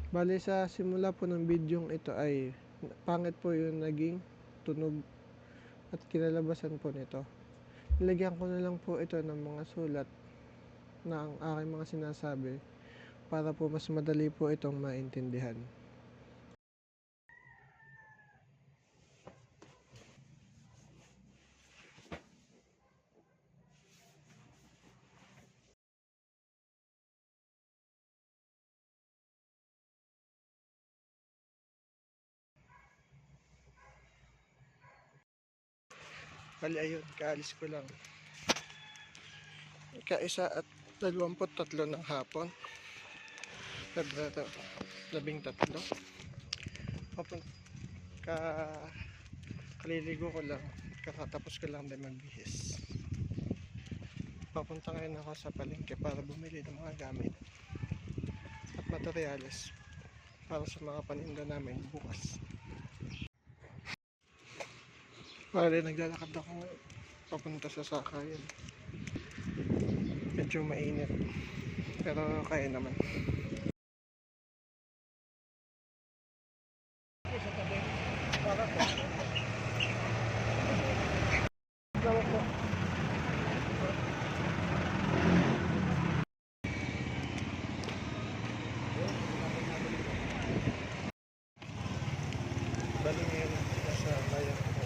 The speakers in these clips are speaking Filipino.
Bale sa simula po ng bidyong ito ay pangit po yung naging tunog at kinalabasan po nito. Nilagyan ko na lang po ito ng mga sulat na ang aking mga sinasabi para po mas madali po itong maintindihan. Bali ayun, kaalis ko lang. Ika-1 at 23 ng hapon. Febrero 13. Ka kaliligo ko lang. Kakatapos ko lang din magbihis. Papunta ngayon ako sa palengke para bumili ng mga gamit at materyales para sa mga paninda namin bukas. Bali, naglalakad ako papunta sa sakayan. Medyo mainit pero kaya naman. Para po. Bali ngayon sila sa bayan ko.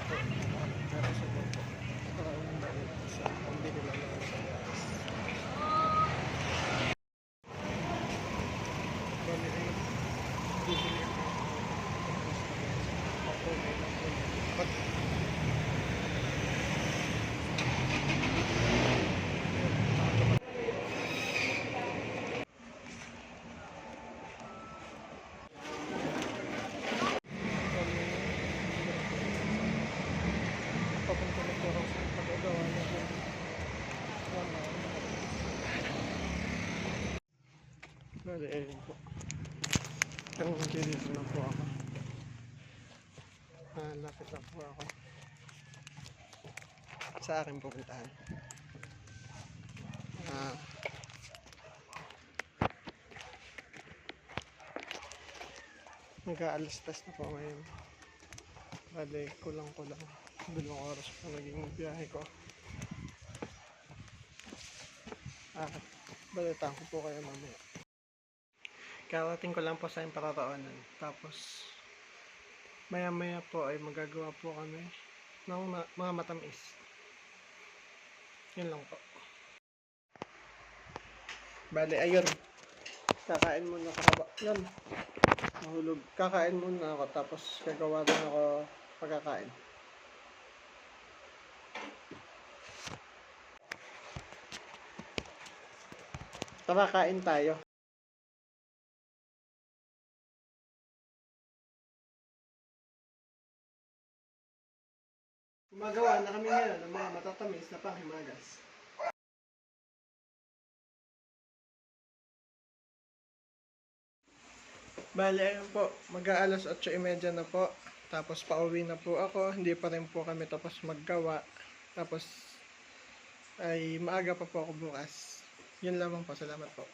Ako, pero sa bako. Para umalit sa pambili lang ng materials. Bali ngayon, bibili ako. Ako ngayon po. Papunta na po ako sa pagagawa na po. Bali, ayun po. Ang dito na po ako. Lapit na po ako sa aking pupuntahan. Nag-aalas-tas na po ngayon. Bali, kulang-kulang 2 oras pa naging biyahe ko. Balitaan ko po kayo mamaya. Karating ko lang po sa aking pararoonan. Tapos maya-maya po ay magagawa po kami ng mga matamis. Yun lang po. Bali, ayun. Kakain muna ako. Yan. Mahulog. Kakain muna ako. Tapos gagawa din ako pagkakain. Tara, kain tayo. Gumagawa na kami ngayon ng mga matatamis na panghimagas. Bali, ayun po. Mag-aalas 8:30 na po. Tapos pauwi na po ako. Hindi pa rin po kami tapos maggawa. Tapos ay maaga pa po ako bukas. Yun lamang po. Salamat po.